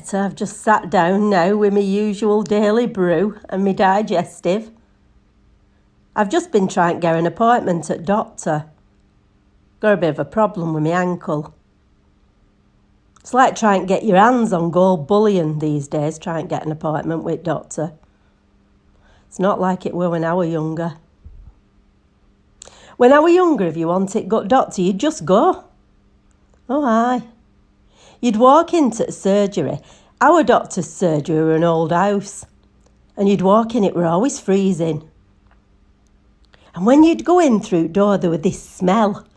better. I've just sat down now with my usual daily brew and my digestive. I've just been trying to get an appointment at doctor. Got a bit of a problem with my ankle. It's like trying to get your hands on gold bullion these days, trying to get an appointment with doctor. It's not like it were when I were younger. When I were younger, if you wanted to go to doctor, you'd just go. Oh, aye. You'd walk into surgery. Our doctor's surgery were an old house. And you'd walk in, it were always freezing. And when you'd go in through the door, there was this smell.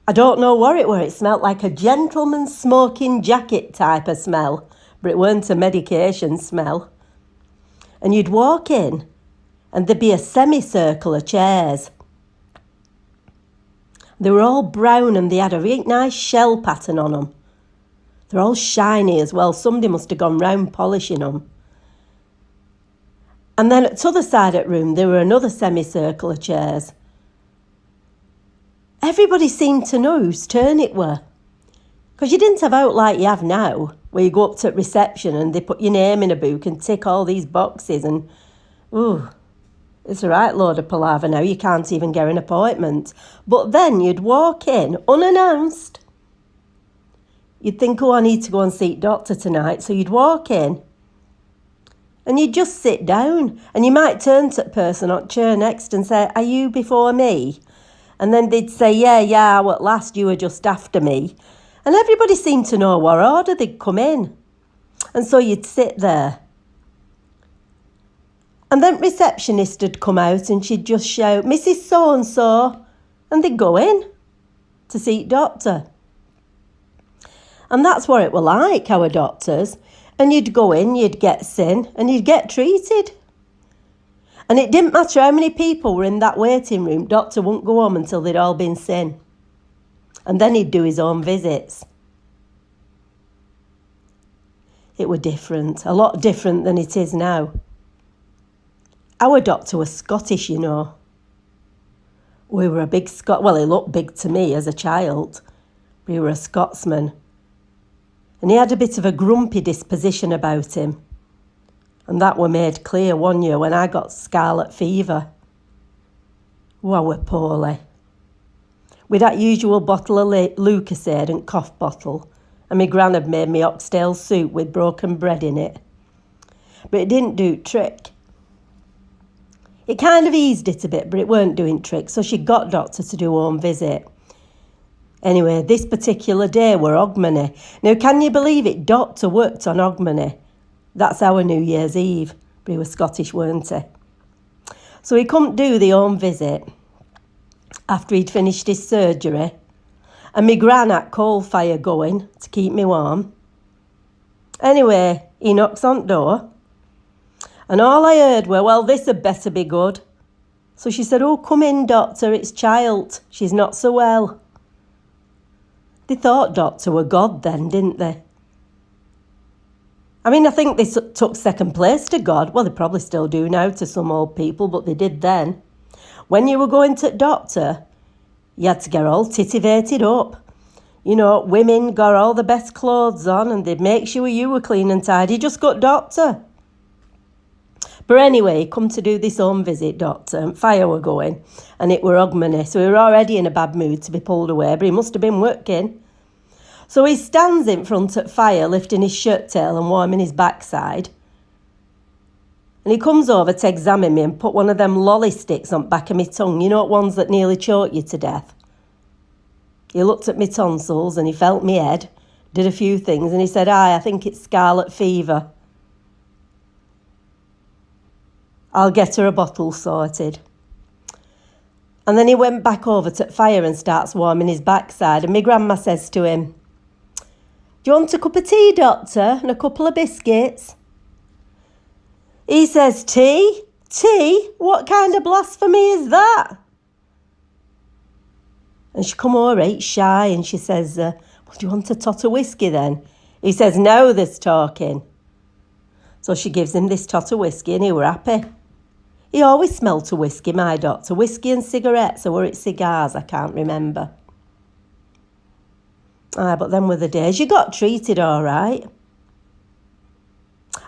I don't know what it were. It smelled like a gentleman's smoking jacket type of smell. But it weren't a medication smell. And you'd walk in, and there'd be a semicircle of chairs. They were all brown and they had a really nice shell pattern on them. They're all shiny as well. Somebody must have gone round polishing them. And then at the other side of the room, there were another semicircle of chairs. Everybody seemed to know whose turn it were. Because you didn't have out like you have now, where you go up to reception and they put your name in a book and tick all these boxes and, ooh, it's a right load of palaver now. You can't even get an appointment. But then you'd walk in unannounced. You'd think, oh, I need to go and see doctor tonight. So you'd walk in and you'd just sit down. And you might turn to the person on the chair next and say, are you before me? And then they'd say, yeah, well, at last you were just after me. And everybody seemed to know what order they'd come in. And so you'd sit there. And then receptionist would come out and she'd just shout, Mrs. So-and-so. And they'd go in to see doctor. And that's what it were like, our doctors. And you'd go in, you'd get seen, and you'd get treated. And it didn't matter how many people were in that waiting room, doctor wouldn't go home until they'd all been seen. And then he'd do his own visits. It were different, a lot different than it is now. Our doctor was Scottish, you know. We were a big well, he looked big to me as a child. We were a Scotsman. And he had a bit of a grumpy disposition about him. And that were made clear one year when I got scarlet fever. Oh, I were poorly. With that usual bottle of Lucozade and cough bottle. And my gran had made me oxtail soup with broken bread in it. But it didn't do trick. It kind of eased it a bit, but it weren't doing tricks, so she got doctor to do home visit. Anyway, this particular day were Hogmanay. Now, can you believe it? Doctor worked on Hogmanay. That's our New Year's Eve. But he was Scottish, weren't he? So he couldn't do the home visit after he'd finished his surgery. And my gran had coal fire going to keep me warm. Anyway, he knocks on the door. And all I heard were, well, this had better be good. So she said, oh, come in, doctor, it's child. She's not so well. They thought doctor were God then, didn't they? I mean, I think they took second place to God. Well, they probably still do now to some old people, but they did then. When you were going to doctor, you had to get all titivated up. You know, women got all the best clothes on and they'd make sure you were clean and tidy. Just got doctor. But anyway, he come to do this home visit, doctor, and fire were going, and it were Hogmanay, so he were already in a bad mood to be pulled away, but he must have been working. So he stands in front of fire, lifting his shirt tail and warming his backside. And he comes over to examine me and put one of them lolly sticks on the back of my tongue, you know, ones that nearly choke you to death. He looked at my tonsils and he felt my head, did a few things, and he said, I think it's scarlet fever. I'll get her a bottle sorted. And then he went back over to the fire and starts warming his backside. And my grandma says to him, do you want a cup of tea, doctor, and a couple of biscuits? He says, tea? Tea? What kind of blasphemy is that? And she come over, right shy, and she says, well, do you want a tot of whiskey then? He says, now there's talking. So she gives him this tot of whiskey and he were happy. He always smelt of whiskey, my doctor. Whiskey and cigarettes, or were it cigars? I can't remember. But then were the days. You got treated all right.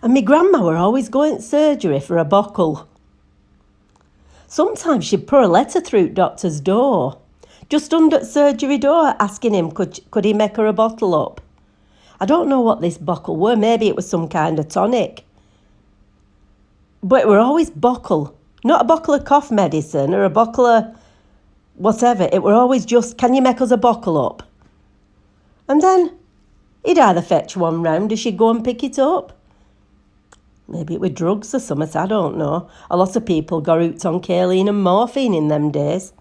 And my grandma were always going to surgery for a buckle. Sometimes she'd put a letter through doctor's door, just under the surgery door, asking him could he make her a bottle up. I don't know what this buckle were, maybe it was some kind of tonic. But it were always buckle, not a bottle of cough medicine or a bottle of whatever. It were always just, can you make us a bottle up? And then he'd either fetch one round or she'd go and pick it up. Maybe it were drugs or something, I don't know. A lot of people got hooked on kaolin and morphine in them days.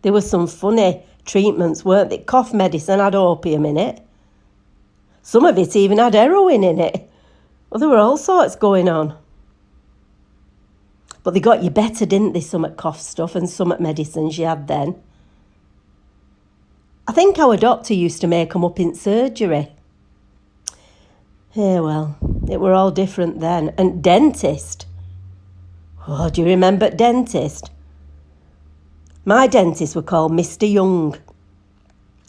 There were some funny treatments, weren't there? Cough medicine had opium in it. Some of it even had heroin in it. Well, there were all sorts going on. But they got you better, didn't they, some at cough stuff and some at medicines you had then. I think our doctor used to make them up in surgery. Yeah, well, it were all different then. And dentist. Oh, do you remember dentist? My dentist were called Mr. Young.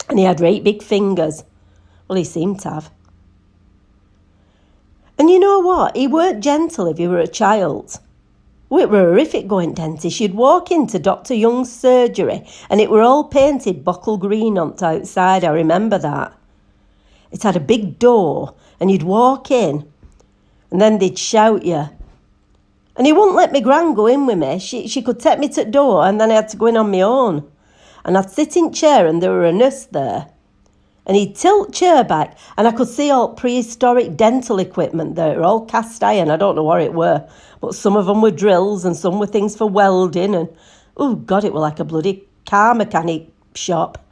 And he had great big fingers. Well, he seemed to have. And you know what? He weren't gentle if you were a child. Oh, it were horrific going dentist. You'd walk into Dr. Young's surgery and it were all painted bottle green on the outside. I remember that. It had a big door and you'd walk in and then they'd shout you. And he wouldn't let me gran go in with me. She could take me to the door and then I had to go in on my own. And I'd sit in chair and there were a nurse there. And he'd tilt chair back and I could see all prehistoric dental equipment there, all cast iron. I don't know what it were, but some of them were drills and some were things for welding. And, oh God, it were like a bloody car mechanic shop.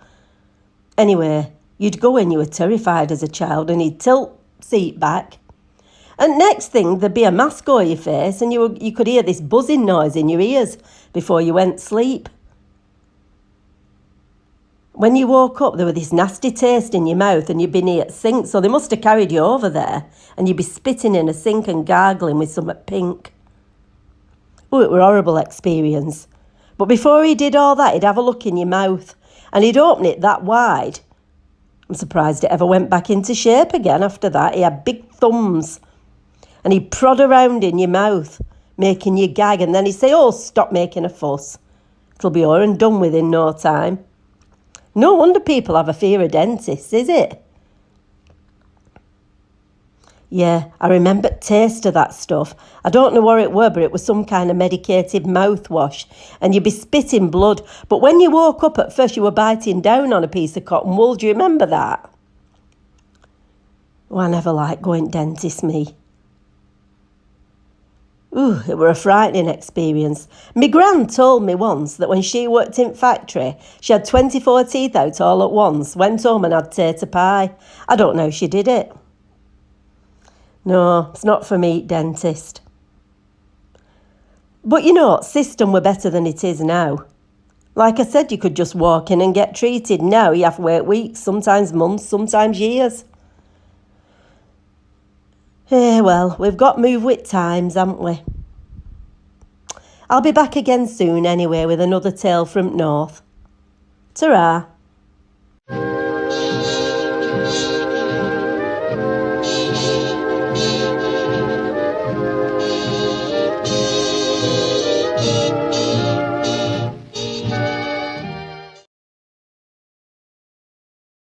Anyway, you'd go in, you were terrified as a child, and he'd tilt seat back. And next thing, there'd be a mask over your face and you could hear this buzzing noise in your ears before you went to sleep. When you woke up, there was this nasty taste in your mouth and you'd been near the sink, so they must have carried you over there and you'd be spitting in a sink and gargling with something pink. Oh, it were a horrible experience. But before he did all that, he'd have a look in your mouth and he'd open it that wide. I'm surprised it ever went back into shape again after that. He had big thumbs and he'd prod around in your mouth, making you gag, and then he'd say, oh, stop making a fuss. It'll be over and done with in no time. No wonder people have a fear of dentists, is it? Yeah, I remember the taste of that stuff. I don't know what it were, but it was some kind of medicated mouthwash. And you'd be spitting blood. But when you woke up at first, you were biting down on a piece of cotton wool. Do you remember that? Oh, I never liked going to dentist, me. Ooh, it were a frightening experience. My gran told me once that when she worked in factory, she had 24 teeth out all at once, went home and had tater pie. I don't know if she did it. No, it's not for me, dentist. But you know, system were better than it is now. Like I said, you could just walk in and get treated. Now you have to wait weeks, sometimes months, sometimes years. Well, we've got to move with times, haven't we? I'll be back again soon anyway with another tale from North. Ta-ra.